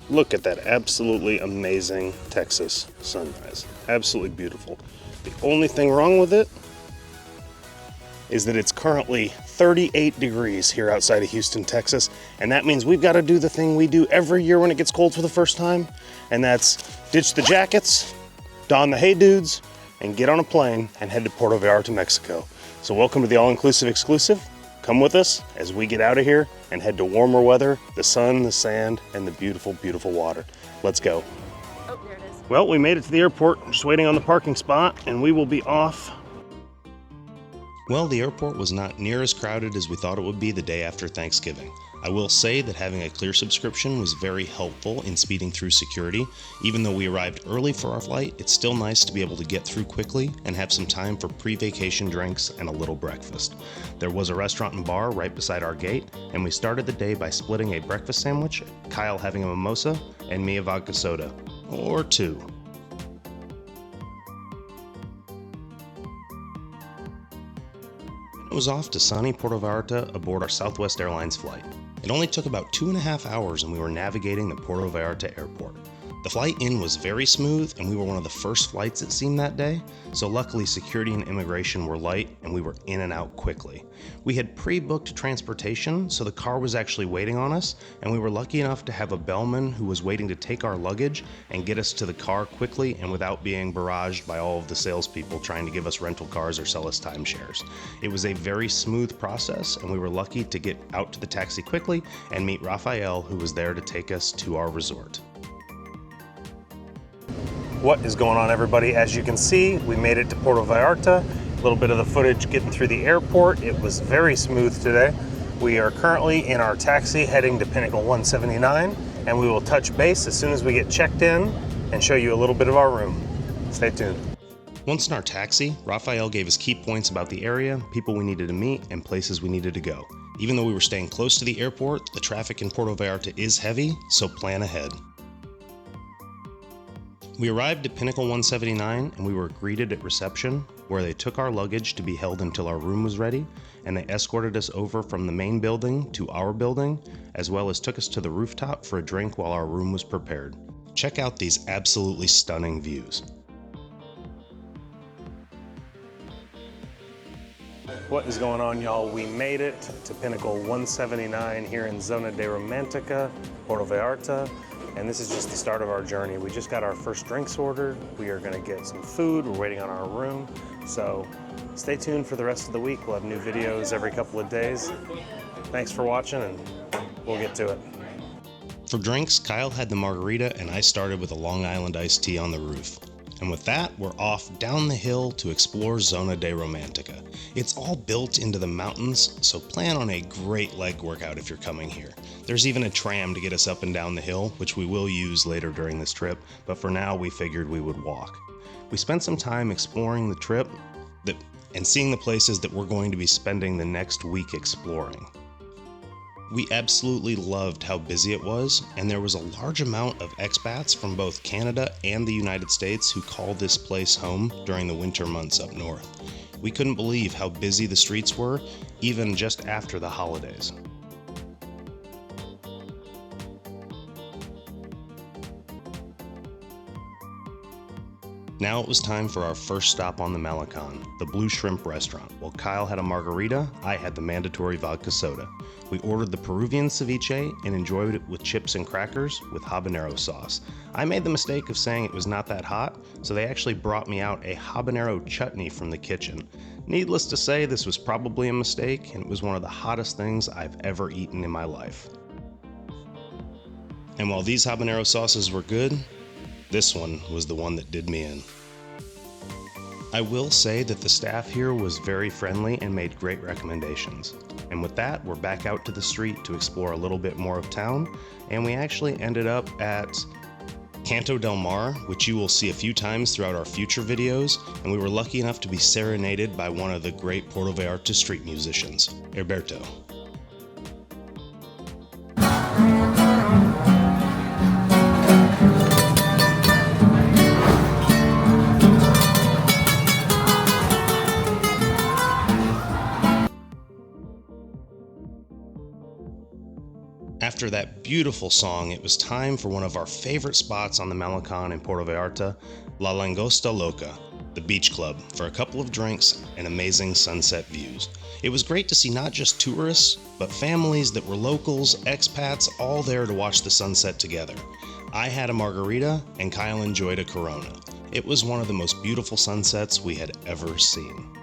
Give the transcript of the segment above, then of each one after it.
Look at that absolutely amazing Texas sunrise. Absolutely beautiful. The only thing wrong with it is that it's currently 38 degrees here outside of Houston, Texas, and that means we've got to do the thing we do every year when it gets cold for the first time, and that's ditch the jackets, don the hey dudes, and get on a plane and head to Puerto Vallarta, Mexico. So welcome to the all-inclusive exclusive. Come with us as we get out of here and head to warmer weather, the sun, the sand, and the beautiful, beautiful water. Let's go. Oh, there it is. Well, we made it to the airport, just waiting on the parking spot, and we will be off. Well, the airport was not near as crowded as we thought it would be the day after Thanksgiving. I will say that having a Clear subscription was very helpful in speeding through security. Even though we arrived early for our flight, it's still nice to be able to get through quickly and have some time for pre-vacation drinks and a little breakfast. There was a restaurant and bar right beside our gate, and we started the day by splitting a breakfast sandwich, Kyle having a mimosa, and me a vodka soda. Or two. It was off to sunny Puerto Vallarta aboard our Southwest Airlines flight. It only took about 2.5 hours and we were navigating the Puerto Vallarta airport. The flight in was very smooth and we were one of the first flights it seemed that day, so luckily security and immigration were light and we were in and out quickly. We had pre-booked transportation, so the car was actually waiting on us, and we were lucky enough to have a bellman who was waiting to take our luggage and get us to the car quickly and without being barraged by all of the salespeople trying to give us rental cars or sell us timeshares. It was a very smooth process and we were lucky to get out to the taxi quickly and meet Rafael, who was there to take us to our resort. What is going on, everybody? As you can see, we made it to Puerto Vallarta. A little bit of the footage getting through the airport. It was very smooth today. We are currently in our taxi heading to Pinnacle 179, and we will touch base as soon as we get checked in and show you a little bit of our room. Stay tuned. Once in our taxi, Rafael gave us key points about the area, people we needed to meet, and places we needed to go. Even though we were staying close to the airport, the traffic in Puerto Vallarta is heavy, so plan ahead. We arrived at Pinnacle 179 and we were greeted at reception, where they took our luggage to be held until our room was ready, and they escorted us over from the main building to our building, as well as took us to the rooftop for a drink while our room was prepared. Check out these absolutely stunning views. What is going on, y'all? We made it to Pinnacle 179 here in Zona Romantica, Puerto Vallarta. And this is just the start of our journey. We just got our first drinks ordered. We are gonna get some food. We're waiting on our room. So stay tuned for the rest of the week. We'll have new videos every couple of days. Thanks for watching, and we'll get to it. For drinks, Kyle had the margarita and I started with a Long Island iced tea on the roof. And with that, we're off down the hill to explore Zona Romantica. It's all built into the mountains, so plan on a great leg workout if you're coming here. There's even a tram to get us up and down the hill, which we will use later during this trip, but for now we figured we would walk. We spent some time exploring the trip and seeing the places that we're going to be spending the next week exploring. We absolutely loved how busy it was, and there was a large amount of expats from both Canada and the United States who call this place home during the winter months up north. We couldn't believe how busy the streets were, even just after the holidays. Now it was time for our first stop on the Malencon, the Blue Shrimp restaurant. While Kyle had a margarita, I had the mandatory vodka soda. We ordered the Peruvian ceviche and enjoyed it with chips and crackers with habanero sauce. I made the mistake of saying it was not that hot, so they actually brought me out a habanero chutney from the kitchen. Needless to say, this was probably a mistake, and it was one of the hottest things I've ever eaten in my life. And while these habanero sauces were good, this one was the one that did me in. I will say that the staff here was very friendly and made great recommendations. And with that, we're back out to the street to explore a little bit more of town, and we actually ended up at Canto del Mar, which you will see a few times throughout our future videos, and we were lucky enough to be serenaded by one of the great Puerto Vallarta street musicians, Herberto. After that beautiful song, it was time for one of our favorite spots on the Malencon in Puerto Vallarta, La Langosta Loca, the beach club, for a couple of drinks and amazing sunset views. It was great to see not just tourists, but families that were locals, expats, all there to watch the sunset together. I had a margarita and Kyle enjoyed a Corona. It was one of the most beautiful sunsets we had ever seen.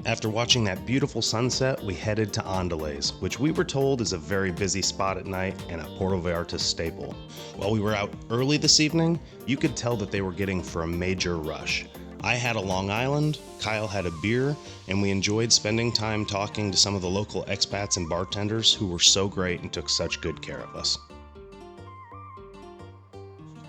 After watching that beautiful sunset, we headed to Andales, which we were told is a very busy spot at night and a Puerto Vallarta staple. While we were out early this evening, you could tell that they were getting for a major rush. I had a Long Island, Kyle had a beer, and we enjoyed spending time talking to some of the local expats and bartenders who were so great and took such good care of us.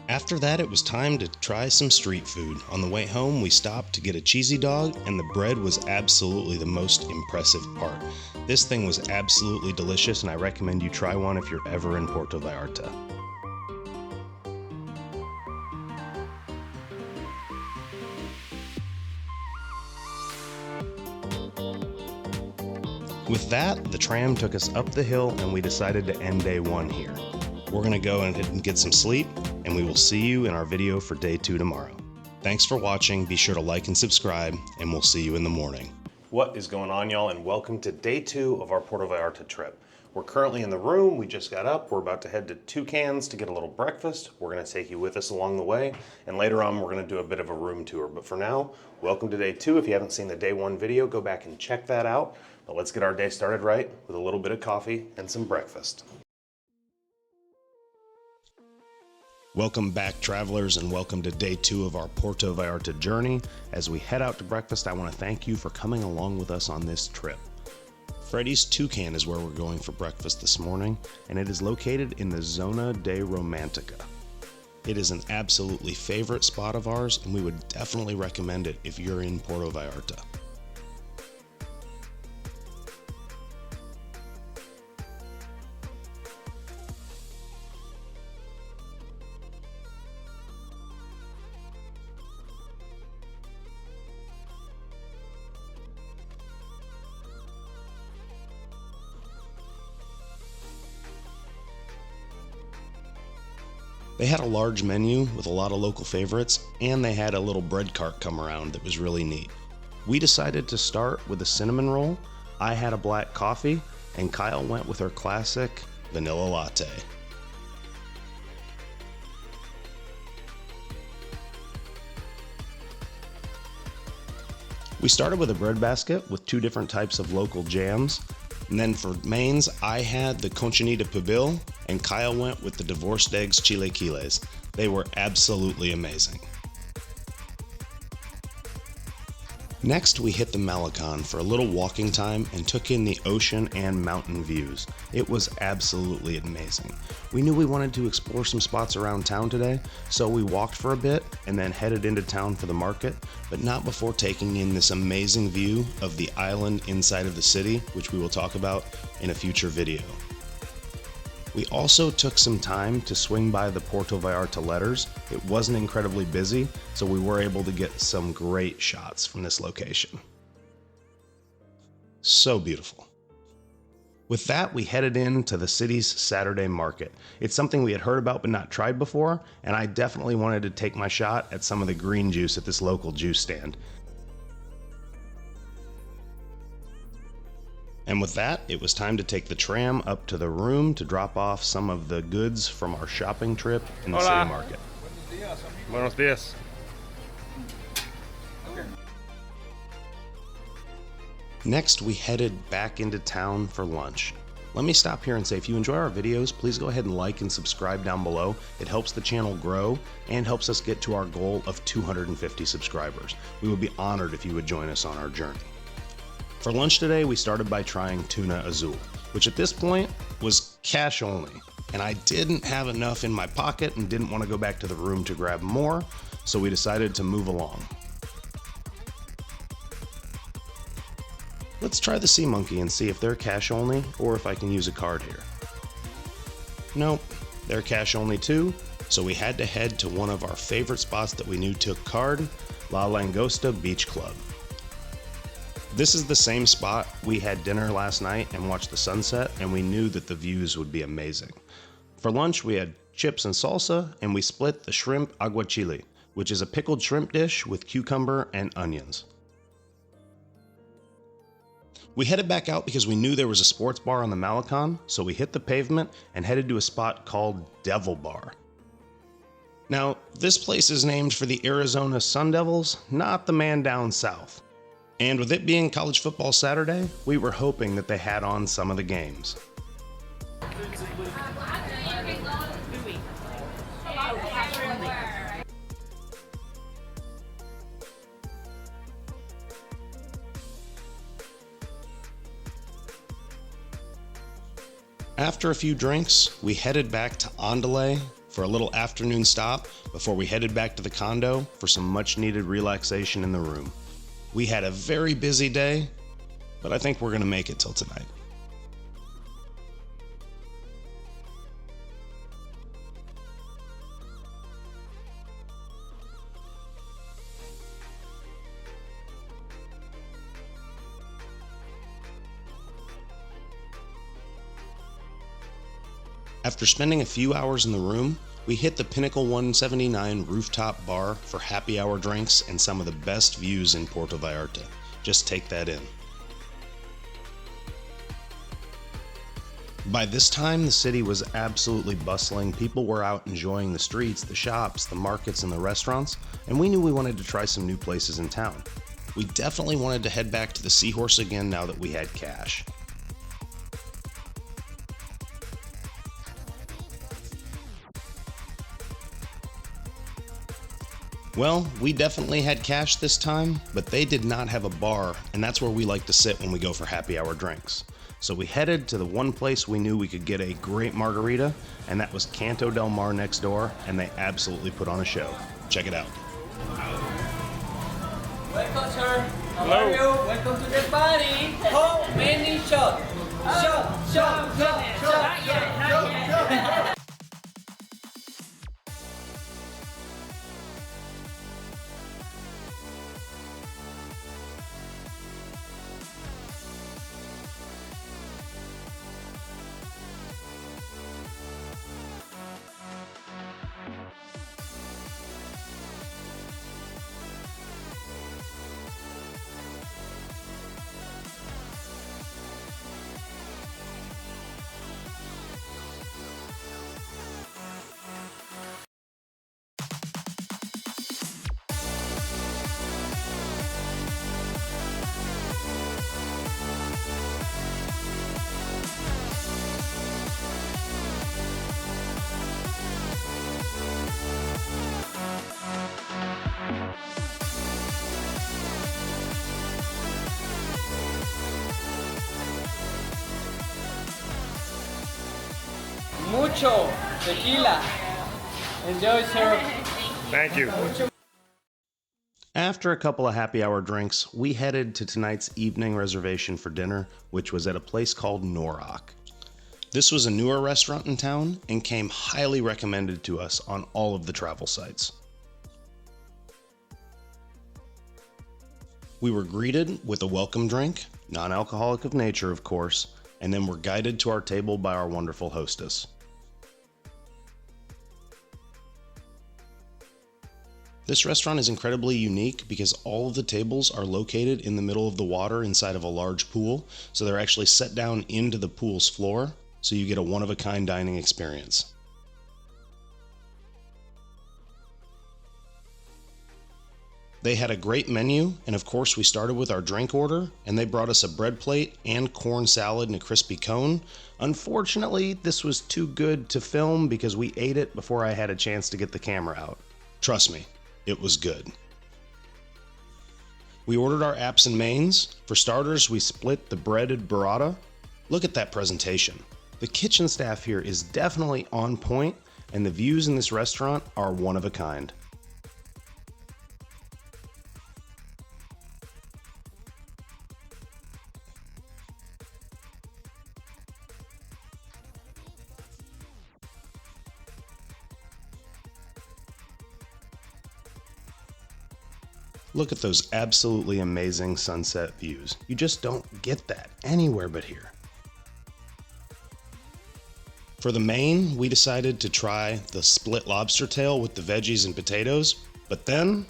After that, it was time to try some street food. On the way home, we stopped to get a cheesy dog, and the bread was absolutely the most impressive part. This thing was absolutely delicious, and I recommend you try one if you're ever in Puerto Vallarta. With that, the tram took us up the hill, and we decided to end day one here. We're going to go ahead and get some sleep, and we will see you in our video for day 2 tomorrow. Thanks for watching. Be sure to like and subscribe, and we'll see you in the morning. What is going on, y'all, and welcome to day 2 of our Puerto Vallarta trip. We're currently in the room. We just got up. We're about to head to Toucans to get a little breakfast. We're going to take you with us along the way, and later on we're going to do a bit of a room tour. But for now, welcome to day 2. If you haven't seen the day 1 video, go back and check that out. But let's get our day started right with a little bit of coffee and some breakfast. Welcome back, travelers, and welcome to day 2 of our Puerto Vallarta journey. As we head out to breakfast, I want to thank you for coming along with us on this trip. Freddy's Toucan is where we're going for breakfast this morning, and it is located in the Zona Romantica. It is an absolutely favorite spot of ours, and we would definitely recommend it if you're in Puerto Vallarta. They had a large menu with a lot of local favorites, and they had a little bread cart come around that was really neat. We decided to start with a cinnamon roll. I had a black coffee, and Kyle went with her classic vanilla latte. We started with a bread basket with 2 different types of local jams. And then for mains, I had the Conchinita Pibil, and Kyle went with the divorced eggs chilequiles. They were absolutely amazing. Next, we hit the Malencon for a little walking time and took in the ocean and mountain views. It was absolutely amazing. We knew we wanted to explore some spots around town today, so we walked for a bit and then headed into town for the market, but not before taking in this amazing view of the island inside of the city, which we will talk about in a future video. We also took some time to swing by the Puerto Vallarta letters. It wasn't incredibly busy, so we were able to get some great shots from this location. So beautiful. With that, we headed into the city's Saturday market. It's something we had heard about but not tried before, and I definitely wanted to take my shot at some of the green juice at this local juice stand. And with that, it was time to take the tram up to the room to drop off some of the goods from our shopping trip in the city market. Buenos días. Next, we headed back into town for lunch. Let me stop here and say, if you enjoy our videos, please go ahead and like and subscribe down below. It helps the channel grow and helps us get to our goal of 250 subscribers. We would be honored if you would join us on our journey. For lunch today, we started by trying tuna azul, which at this point was cash only. And I didn't have enough in my pocket and didn't want to go back to the room to grab more, so we decided to move along. Let's try the Sea Monkey and see if they're cash only or if I can use a card here. Nope, they're cash only too, so we had to head to one of our favorite spots that we knew took card, La Langosta Beach Club. This is the same spot we had dinner last night and watched the sunset, and we knew that the views would be amazing. For lunch, we had chips and salsa, and we split the shrimp aguachile, which is a pickled shrimp dish with cucumber and onions. We headed back out because we knew there was a sports bar on the Malencon, so we hit the pavement and headed to a spot called Devil Bar. Now, this place is named for the Arizona Sun Devils, not the man down south. And with it being college football Saturday, we were hoping that they had on some of the games. After a few drinks, we headed back to Andale for a little afternoon stop before we headed back to the condo for some much needed relaxation in the room. We had a very busy day, but I think we're going to make it till tonight. After spending a few hours in the room, we hit the Pinnacle 179 rooftop bar for happy hour drinks and some of the best views in Puerto Vallarta. Just take that in. By this time, the city was absolutely bustling. People were out enjoying the streets, the shops, the markets, and the restaurants, and we knew we wanted to try some new places in town. We definitely wanted to head back to the Seahorse again now that we had cash. Well, we definitely had cash this time, but they did not have a bar, and that's where we like to sit when we go for happy hour drinks. So we headed to the one place we knew we could get a great margarita, and that was Canto Del Mar next door, and they absolutely put on a show. Check it out. Welcome, sir. How are you? Welcome to the party. How many shots? Shot. Not yet. Mucho tequila. Enjoy, sir. Thank you. After a couple of happy hour drinks, we headed to tonight's evening reservation for dinner, which was at a place called Noroc. This was a newer restaurant in town and came highly recommended to us on all of the travel sites. We were greeted with a welcome drink, non-alcoholic of nature of course, and then were guided to our table by our wonderful hostess. This restaurant is incredibly unique because all of the tables are located in the middle of the water inside of a large pool, so they're actually set down into the pool's floor, so you get a one-of-a-kind dining experience. They had a great menu, and of course we started with our drink order, and they brought us a bread plate and corn salad and a crispy cone. Unfortunately, this was too good to film because we ate it before I had a chance to get the camera out. Trust me, it was good. We ordered our apps and mains. For starters, we split the breaded burrata. Look at that presentation. The kitchen staff here is definitely on point, and the views in this restaurant are one of a kind. Look at those absolutely amazing sunset views. You just don't get that anywhere but here. For the main, we decided to try the split lobster tail with the veggies and potatoes, but then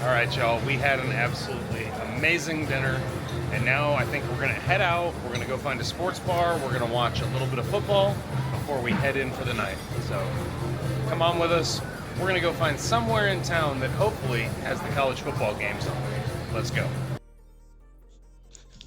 All right, y'all, we had an absolutely amazing dinner, and now I think we're gonna head out. We're gonna go find a sports bar. We're gonna watch a little bit of football before we head in for the night. So come on with us. We're gonna go find somewhere in town that hopefully has the college football games on. Let's go.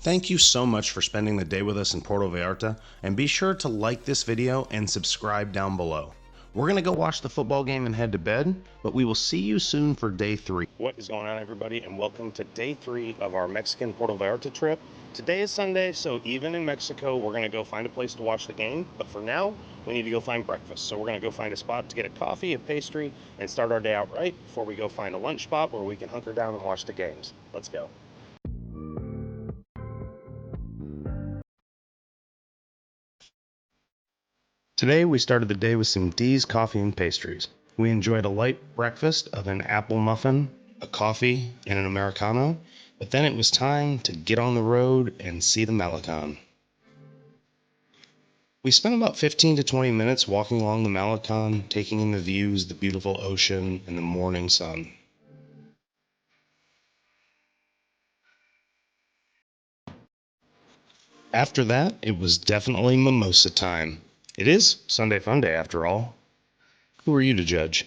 thank you so much for spending the day with us in Puerto Vallarta, and be sure to like this video and subscribe down below. We're gonna go watch the football game and head to bed, but we will see you soon for day 3. What is going on, everybody, and welcome to day 3 of our Mexican Puerto Vallarta trip. Today is Sunday, so even in Mexico, we're gonna go find a place to watch the game, but for now, we need to go find breakfast. So we're gonna go find a spot to get a coffee, a pastry, and start our day out right before we go find a lunch spot where we can hunker down and watch the games. Let's go. Today we started the day with some D's coffee and pastries. We enjoyed a light breakfast of an apple muffin, a coffee, and an Americano, but then it was time to get on the road and see the Malencon. We spent about 15 to 20 minutes walking along the Malencon, taking in the views, the beautiful ocean, and the morning sun. After that, it was definitely mimosa time. It is Sunday Fun Day after all. Who are you to judge?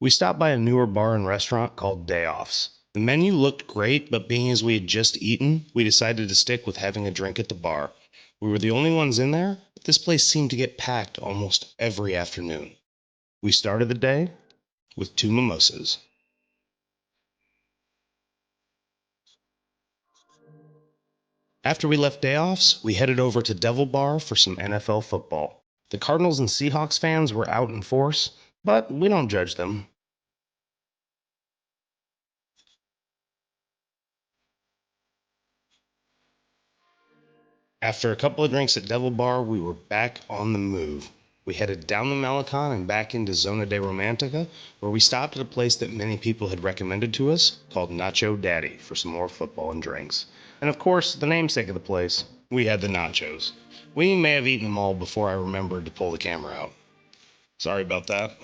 We stopped by a newer bar and restaurant called Day Offs. The menu looked great, but being as we had just eaten, we decided to stick with having a drink at the bar. We were the only ones in there, but this place seemed to get packed almost every afternoon. We started the day with 2 mimosas. After we left Day Offs, we headed over to Devil Bar for some NFL football. The Cardinals and Seahawks fans were out in force, but we don't judge them. After a couple of drinks at Devil Bar, we were back on the move. We headed down the Malencon and back into Zona Romantica, where we stopped at a place that many people had recommended to us, called Nacho Daddy, for some more football and drinks. And of course, the namesake of the place, we had the nachos. We may have eaten them all before I remembered to pull the camera out. Sorry about that.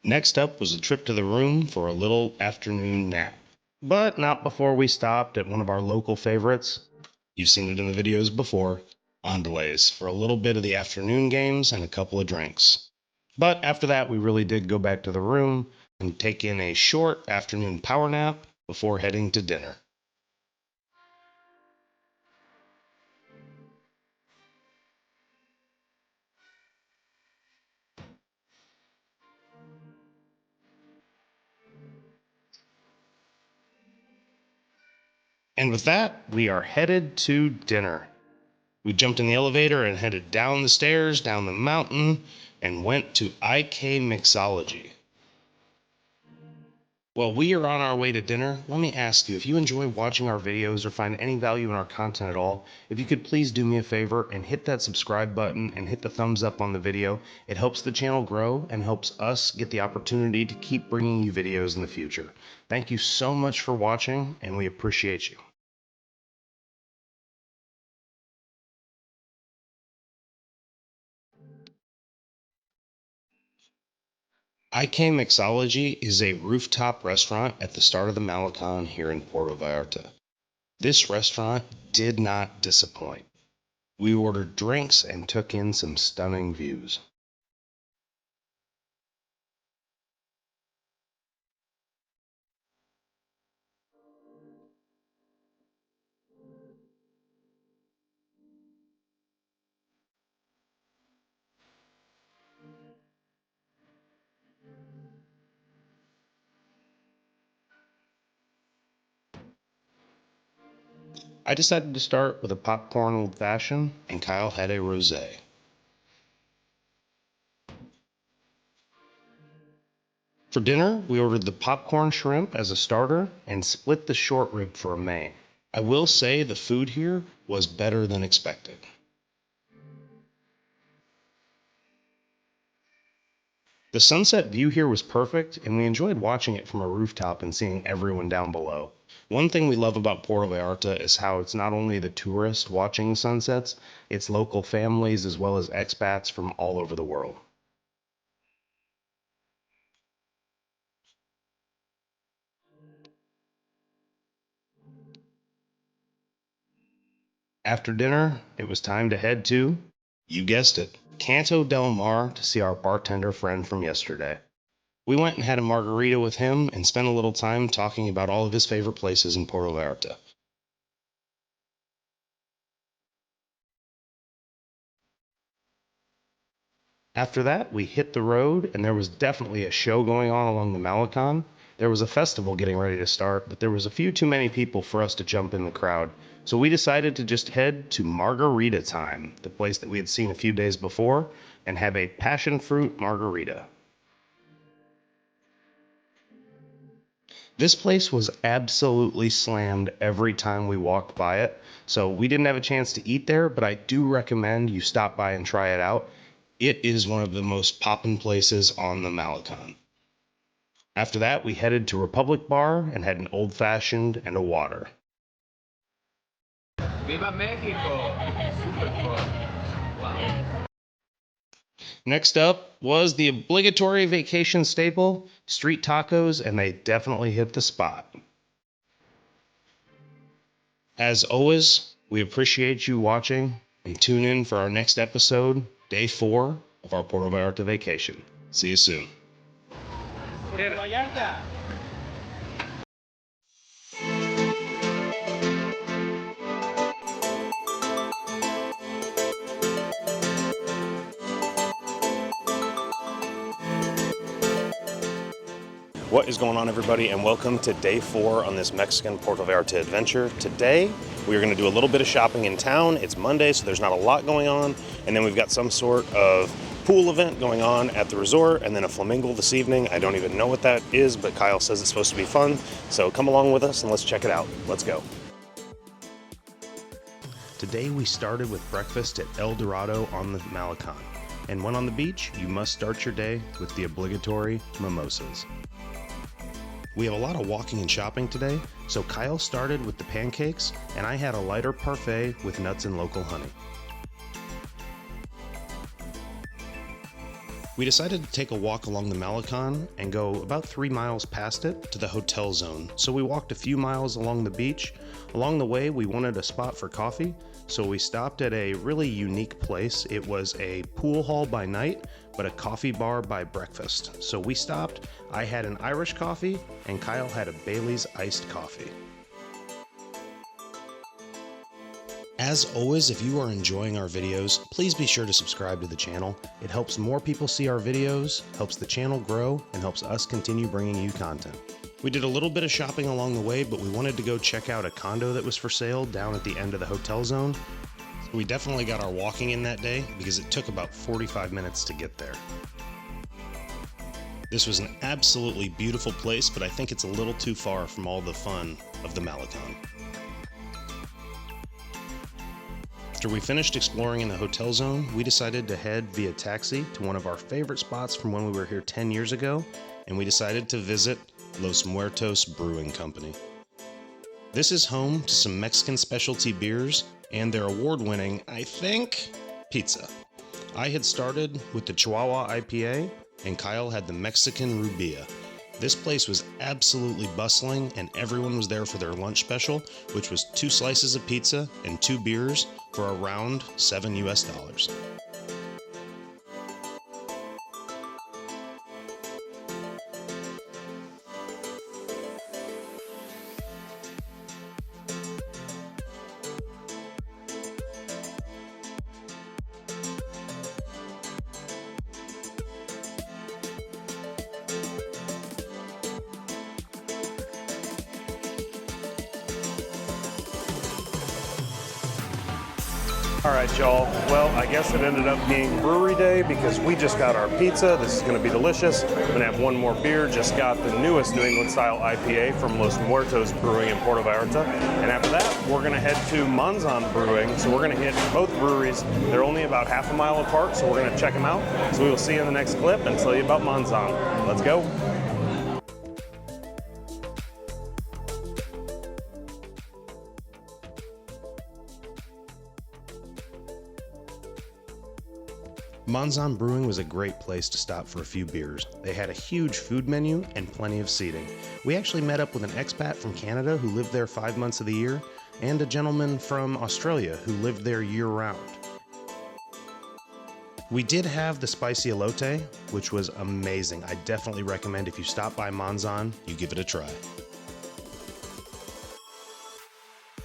Next up was a trip to the room for a little afternoon nap. But not before we stopped at one of our local favorites. You've seen it in the videos before, Andalays, for a little bit of the afternoon games and a couple of drinks. But after that, we really did go back to the room and take in a short afternoon power nap before heading to dinner. And with that, we are headed to dinner. We jumped in the elevator and headed down the stairs, down the mountain, and went to IK Mixology. While we are on our way to dinner, let me ask you, if you enjoy watching our videos or find any value in our content at all, if you could please do me a favor and hit that subscribe button and hit the thumbs up on the video. It helps the channel grow and helps us get the opportunity to keep bringing you videos in the future. Thank you so much for watching, and we appreciate you. IK Mixology is a rooftop restaurant at the start of the Malencon here in Puerto Vallarta. This restaurant did not disappoint. We ordered drinks and took in some stunning views. I decided to start with a popcorn old fashioned, and Kyle had a rosé. For dinner, we ordered the popcorn shrimp as a starter and split the short rib for a main. I will say the food here was better than expected. The sunset view here was perfect, and we enjoyed watching it from a rooftop and seeing everyone down below. One thing we love about Puerto Vallarta is how it's not only the tourists watching sunsets, it's local families as well as expats from all over the world. After dinner, it was time to head to, you guessed it, Canto del Mar to see our bartender friend from yesterday. We went and had a margarita with him and spent a little time talking about all of his favorite places in Puerto Vallarta. After that, we hit the road, and there was definitely a show going on along the Malencon. There was a festival getting ready to start, but there was a few too many people for us to jump in the crowd. So we decided to just head to Margarita Time, the place that we had seen a few days before, and have a passion fruit margarita. This place was absolutely slammed every time we walked by it, so we didn't have a chance to eat there, but I do recommend you stop by and try it out. It is one of the most poppin' places on the Malecon. After that, we headed to Republic Bar and had an old-fashioned and a water. Viva Mexico! Super fun. Wow. Next up was the obligatory vacation staple, street tacos, and they definitely hit the spot. As always, we appreciate you watching, and tune in for our next episode, Day 4 of our Puerto Vallarta vacation. See you soon. Puerto Vallarta! What is going on, everybody, and welcome to day 4 on this Mexican Puerto Vallarta adventure. Today, we are going to do a little bit of shopping in town. It's Monday, so there's not a lot going on, and then we've got some sort of pool event going on at the resort, and then a flamingo this evening. I don't even know what that is, but Kyle says it's supposed to be fun, so come along with us and let's check it out. Let's go. Today we started with breakfast at El Dorado on the Malecon, and when on the beach, you must start your day with the obligatory mimosas. We have a lot of walking and shopping today, so Kyle started with the pancakes, and I had a lighter parfait with nuts and local honey. We decided to take a walk along the Malecon and go about 3 miles past it to the hotel zone, so we walked a few miles along the beach. Along the way, we wanted a spot for coffee, so we stopped at a really unique place. It was a pool hall by night, but a coffee bar by breakfast. So we stopped, I had an Irish coffee, and Kyle had a Bailey's iced coffee. As always, if you are enjoying our videos, please be sure to subscribe to the channel. It helps more people see our videos, helps the channel grow, and helps us continue bringing you content. We did a little bit of shopping along the way, but we wanted to go check out a condo that was for sale down at the end of the hotel zone. So we definitely got our walking in that day because it took about 45 minutes to get there. This was an absolutely beautiful place, but I think it's a little too far from all the fun of the Malecon. After we finished exploring in the hotel zone, we decided to head via taxi to one of our favorite spots from when we were here 10 years ago, and we decided to visit Los Muertos Brewing Company. This is home to some Mexican specialty beers and their award-winning, I think, pizza. I had started with the Chihuahua IPA, and Kyle had the Mexican Rubia. This place was absolutely bustling, and everyone was there for their lunch special, which was 2 slices of pizza and 2 beers for around $7 US. All right, y'all. Well, I guess it ended up being brewery day because we just got our pizza. This is going to be delicious. I'm going to have one more beer. Just got the newest New England style IPA from Los Muertos Brewing in Puerto Vallarta. And after that, we're going to head to Manzan Brewing. So we're going to hit both breweries. They're only about half a mile apart, so we're going to check them out. So we will see you in the next clip and tell you about Manzan. Let's go. Manzan Brewing was a great place to stop for a few beers. They had a huge food menu and plenty of seating. We actually met up with an expat from Canada who lived there 5 months of the year, and a gentleman from Australia who lived there year-round. We did have the spicy elote, which was amazing. I definitely recommend if you stop by Manzan, you give it a try.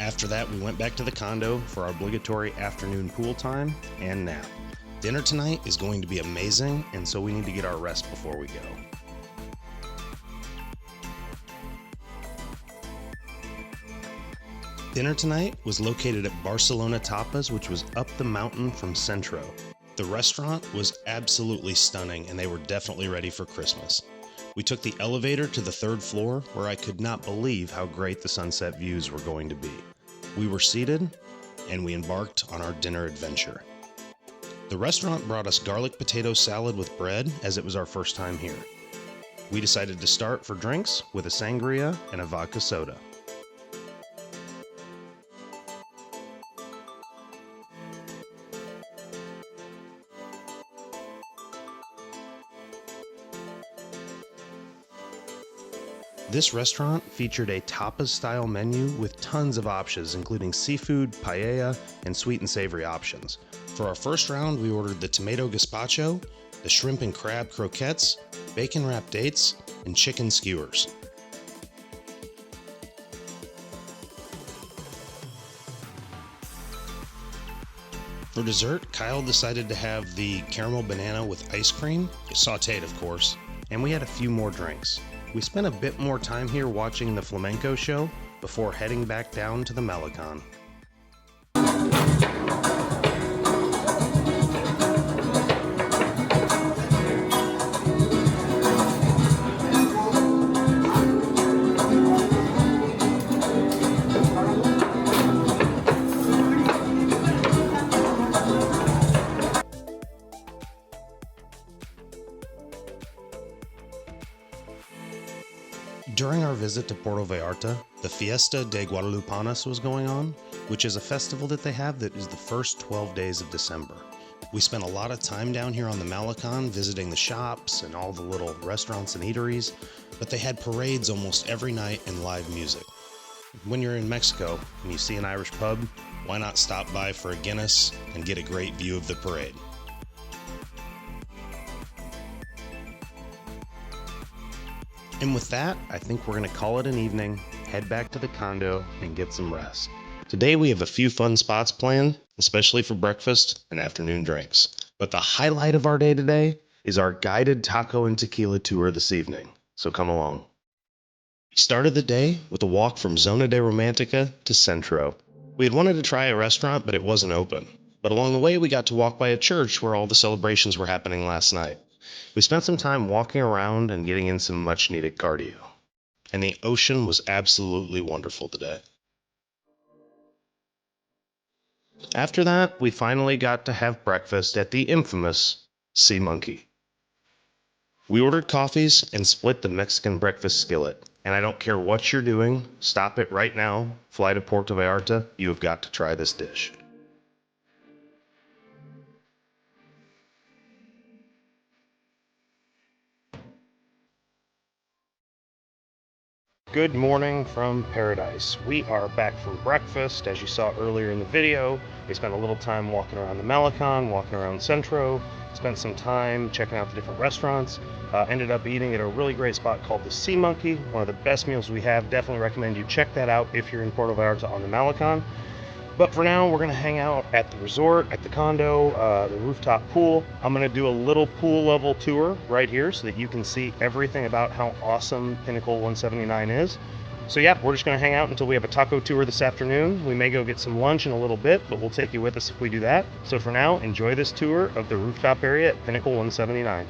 After that, we went back to the condo for our obligatory afternoon pool time and nap. Dinner tonight is going to be amazing, and so we need to get our rest before we go. Dinner tonight was located at Barcelona Tapas, which was up the mountain from Centro. The restaurant was absolutely stunning, and they were definitely ready for Christmas. We took the elevator to the 3rd floor, where I could not believe how great the sunset views were going to be. We were seated, and we embarked on our dinner adventure. The restaurant brought us garlic potato salad with bread, as it was our first time here. We decided to start for drinks with a sangria and a vodka soda. This restaurant featured a tapas-style menu with tons of options, including seafood, paella, and sweet and savory options. For our first round, we ordered the tomato gazpacho, the shrimp and crab croquettes, bacon-wrapped dates, and chicken skewers. For dessert, Kyle decided to have the caramel banana with ice cream, sauteed of course, and we had a few more drinks. We spent a bit more time here watching the flamenco show before heading back down to the Malencon. During our visit to Puerto Vallarta, the Fiesta de Guadalupanas was going on, which is a festival that they have that is the first 12 days of December. We spent a lot of time down here on the Malencon visiting the shops and all the little restaurants and eateries, but they had parades almost every night and live music. When you're in Mexico and you see an Irish pub, why not stop by for a Guinness and get a great view of the parade? And with that, I think we're going to call it an evening, head back to the condo, and get some rest. Today we have a few fun spots planned, especially for breakfast and afternoon drinks. But the highlight of our day today is our guided taco and tequila tour this evening, so come along. We started the day with a walk from Zona Romantica to Centro. We had wanted to try a restaurant, but it wasn't open. But along the way we got to walk by a church where all the celebrations were happening last night. We spent some time walking around and getting in some much needed cardio. And the ocean was absolutely wonderful today. After that, we finally got to have breakfast at the infamous Sea Monkey. We ordered coffees and split the Mexican breakfast skillet. And I don't care what you're doing, stop it right now, fly to Puerto Vallarta, you have got to try this dish. Good morning from paradise. We are back from breakfast. As you saw earlier in the video, we spent a little time walking around the Malencon, walking around Centro, spent some time checking out the different restaurants, ended up eating at a really great spot called the Sea Monkey, one of the best meals we have. Definitely recommend you check that out if you're in Puerto Vallarta on the Malencon. But for now, we're going to hang out at the resort, at the condo, the rooftop pool. I'm going to do a little pool level tour right here so that you can see everything about how awesome Pinnacle 179 is. So yeah, we're just gonna hang out until we have a taco tour this afternoon. We may go get some lunch in a little bit, but we'll take you with us if we do that. So for now, enjoy this tour of the rooftop area at Pinnacle 179.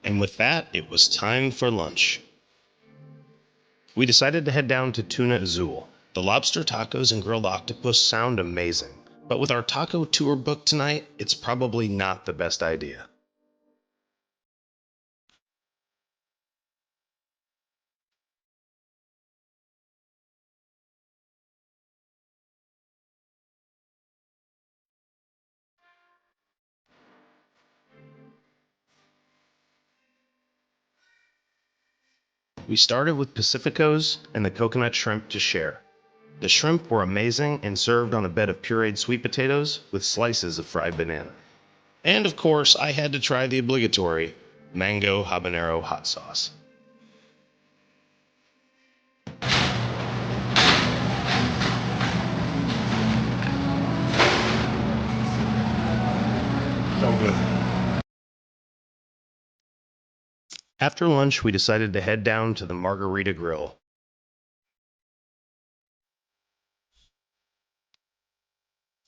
And with that, it was time for lunch. We decided to head down to Tuna Azul. The lobster tacos and grilled octopus sound amazing, but with our taco tour booked tonight, it's probably not the best idea. We started with Pacificos and the coconut shrimp to share. The shrimp were amazing and served on a bed of pureed sweet potatoes with slices of fried banana. And of course, I had to try the obligatory mango habanero hot sauce. So good. After lunch, we decided to head down to the Margarita Grill.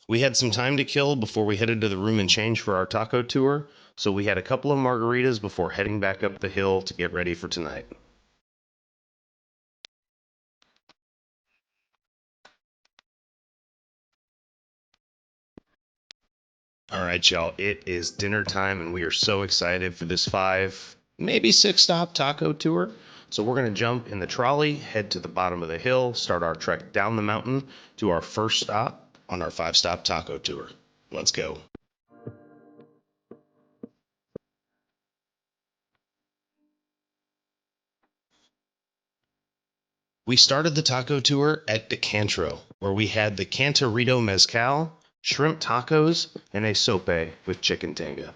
We had some time to kill before we headed to the room and change for our taco tour, so we had a couple of margaritas before heading back up the hill to get ready for tonight. All right, y'all, it is dinner time, and we are so excited for this 5, maybe 6 stop taco tour. So we're going to jump in the trolley, head to the bottom of the hill, start our trek down the mountain to our first stop on our 5 stop taco tour. Let's go. We started the taco tour at Decantro, where we had the Cantarito Mezcal, shrimp tacos, and a sope with chicken tanga.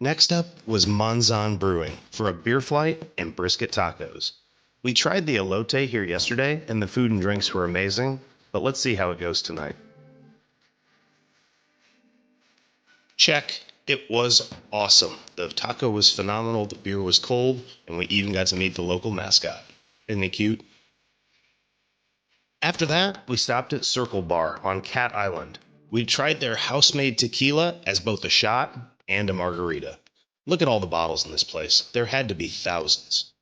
Next up was Monzon Brewing for a beer flight and brisket tacos. We tried the elote here yesterday, and the food and drinks were amazing, but let's see how it goes tonight. Check. It was awesome. The taco was phenomenal, the beer was cold, and we even got to meet the local mascot. Isn't he cute? After that, we stopped at Circle Bar on Cat Island. We tried their house-made tequila as both a shot and a margarita. Look at all the bottles in this place. There had to be thousands.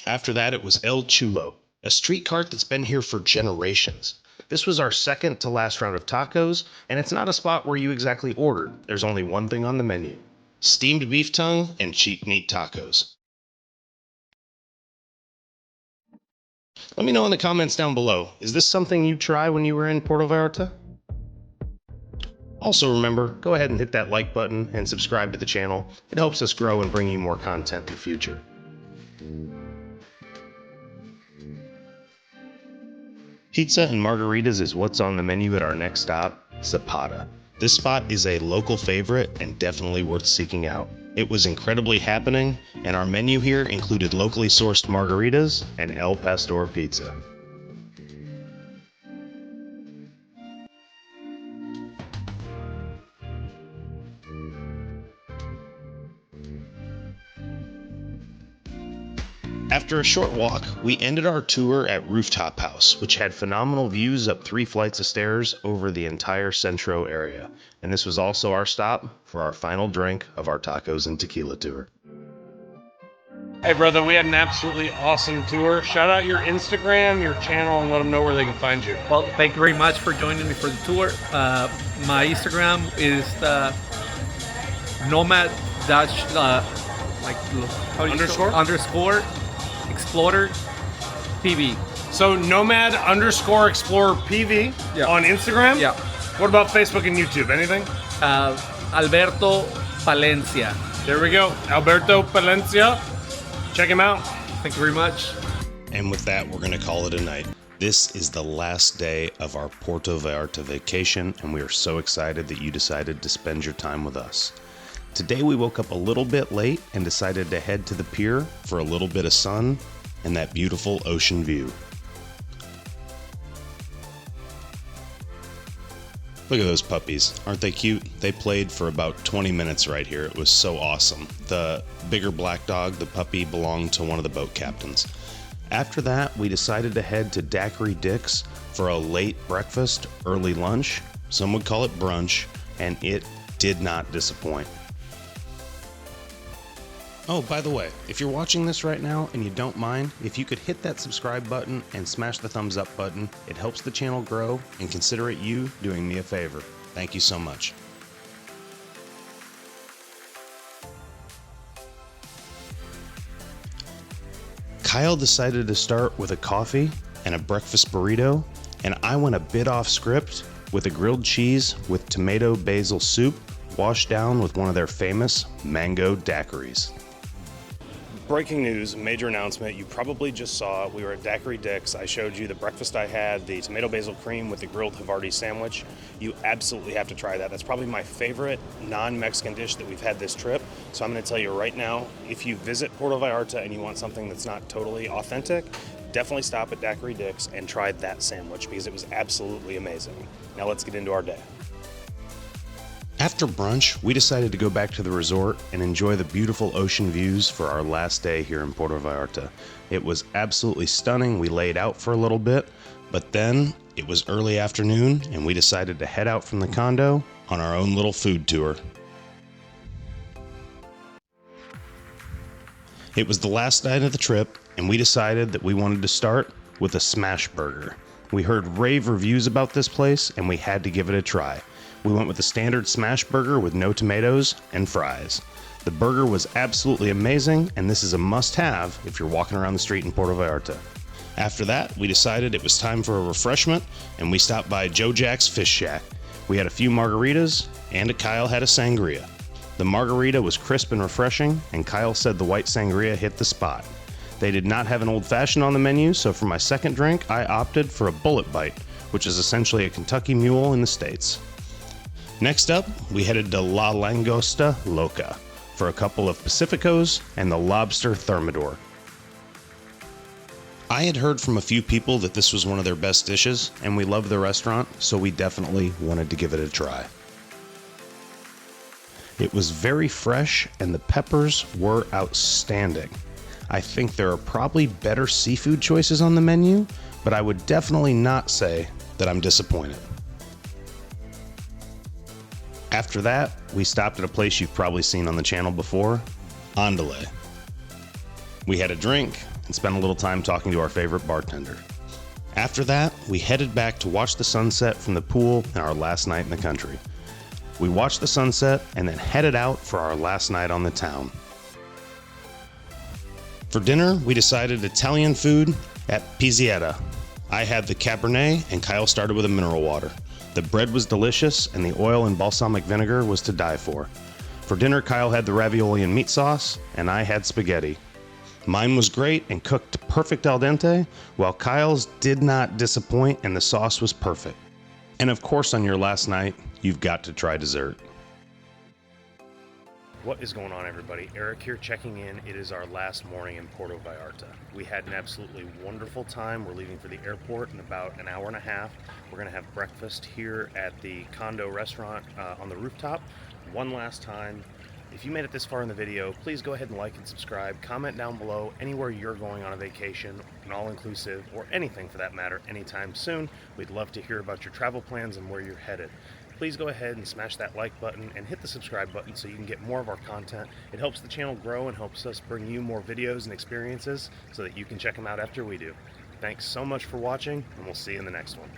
After that, it was El Chulo, a street cart that's been here for generations. This was our second to last round of tacos, and it's not a spot where you exactly ordered. There's only one thing on the menu: steamed beef tongue and cheap meat tacos. Let me know in the comments down below, is this something you try when you were in Puerto Vallarta? Also remember, go ahead and hit that like button and subscribe to the channel. It helps us grow and bring you more content in the future. Pizza and margaritas is what's on the menu at our next stop, Zapata. This spot is a local favorite and definitely worth seeking out. It was incredibly happening, and our menu here included locally sourced margaritas and El Pastor pizza. After a short walk, we ended our tour at Rooftop House, which had phenomenal views up 3 flights of stairs over the entire Centro area. And this was also our stop for our final drink of our tacos and tequila tour. Hey brother, we had an absolutely awesome tour. Shout out your Instagram, your channel, and let them know where they can find you. Well, thank you very much for joining me for the tour. My Instagram is Nomad dash like how do you Underscore? underscore Explorer PV. So Nomad underscore Explorer PV Yeah. on Instagram? Yeah. What about Facebook and YouTube? Anything? Alberto Palencia. There we go. Alberto Palencia. Check him out. Thank you very much. And with that, we're going to call it a night. This is the last day of our Puerto Vallarta vacation, and we are so excited that you decided to spend your time with us. Today we woke up a little bit late and decided to head to the pier for a little bit of sun and that beautiful ocean view. Look at those puppies. Aren't they cute? They played for about 20 minutes right here. It was so awesome. The bigger black dog, the puppy, belonged to one of the boat captains. After that, we decided to head to Daiquiri Dick's for a late breakfast, early lunch. Some would call it brunch, and it did not disappoint. Oh, by the way, if you're watching this right now and you don't mind, if you could hit that subscribe button and smash the thumbs up button, it helps the channel grow, and consider it you doing me a favor. Thank you so much. Kyle decided to start with a coffee and a breakfast burrito, and I went a bit off script with a grilled cheese with tomato basil soup washed down with one of their famous mango daiquiris. Breaking news, major announcement. You probably just saw it. We were at Daiquiri Dick's. I showed you the breakfast I had, the tomato basil cream with the grilled Havarti sandwich. You absolutely have to try that. That's probably my favorite non-Mexican dish that we've had this trip. So I'm going to tell you right now, if you visit Puerto Vallarta and you want something that's not totally authentic, definitely stop at Daiquiri Dick's and try that sandwich because it was absolutely amazing. Now let's get into our day. After brunch, we decided to go back to the resort and enjoy the beautiful ocean views for our last day here in Puerto Vallarta. It was absolutely stunning. We laid out for a little bit, but then it was early afternoon and we decided to head out from the condo on our own little food tour. It was the last night of the trip and we decided that we wanted to start with a smash burger. We heard rave reviews about this place and we had to give it a try. We went with the standard smash burger with no tomatoes and fries. The burger was absolutely amazing, and this is a must-have if you're walking around the street in Puerto Vallarta. After that, we decided it was time for a refreshment, and we stopped by Joe Jack's Fish Shack. We had a few margaritas, and Kyle had a sangria. The margarita was crisp and refreshing, and Kyle said the white sangria hit the spot. They did not have an old-fashioned on the menu, so for my second drink, I opted for a Bullet Bite, which is essentially a Kentucky Mule in the States. Next up, we headed to La Langosta Loca for a couple of Pacificos and the Lobster Thermidor. I had heard from a few people that this was one of their best dishes, and we loved the restaurant, so we definitely wanted to give it a try. It was very fresh, and the peppers were outstanding. I think there are probably better seafood choices on the menu, but I would definitely not say that I'm disappointed. After that, we stopped at a place you've probably seen on the channel before, Andale. We had a drink and spent a little time talking to our favorite bartender. After that, we headed back to watch the sunset from the pool and our last night in the country. We watched the sunset and then headed out for our last night on the town. For dinner, we decided Italian food at Pizzietta. I had the Cabernet and Kyle started with a mineral water. The bread was delicious, and the oil and balsamic vinegar was to die for. For dinner, Kyle had the ravioli and meat sauce, and I had spaghetti. Mine was great and cooked perfect al dente, while Kyle's did not disappoint and the sauce was perfect. And of course, on your last night, you've got to try dessert. What is going on, everybody? Eric here checking in. It is our last morning in Puerto Vallarta. We had an absolutely wonderful time. We're leaving for the airport in about an hour and a half. We're going to have breakfast here at the condo restaurant on the rooftop. One last time, if you made it this far in the video, please go ahead and like and subscribe. Comment down below anywhere you're going on a vacation, an all-inclusive, or anything for that matter, anytime soon. We'd love to hear about your travel plans and where you're headed. Please go ahead and smash that like button and hit the subscribe button so you can get more of our content. It helps the channel grow and helps us bring you more videos and experiences so that you can check them out after we do. Thanks so much for watching, and we'll see you in the next one.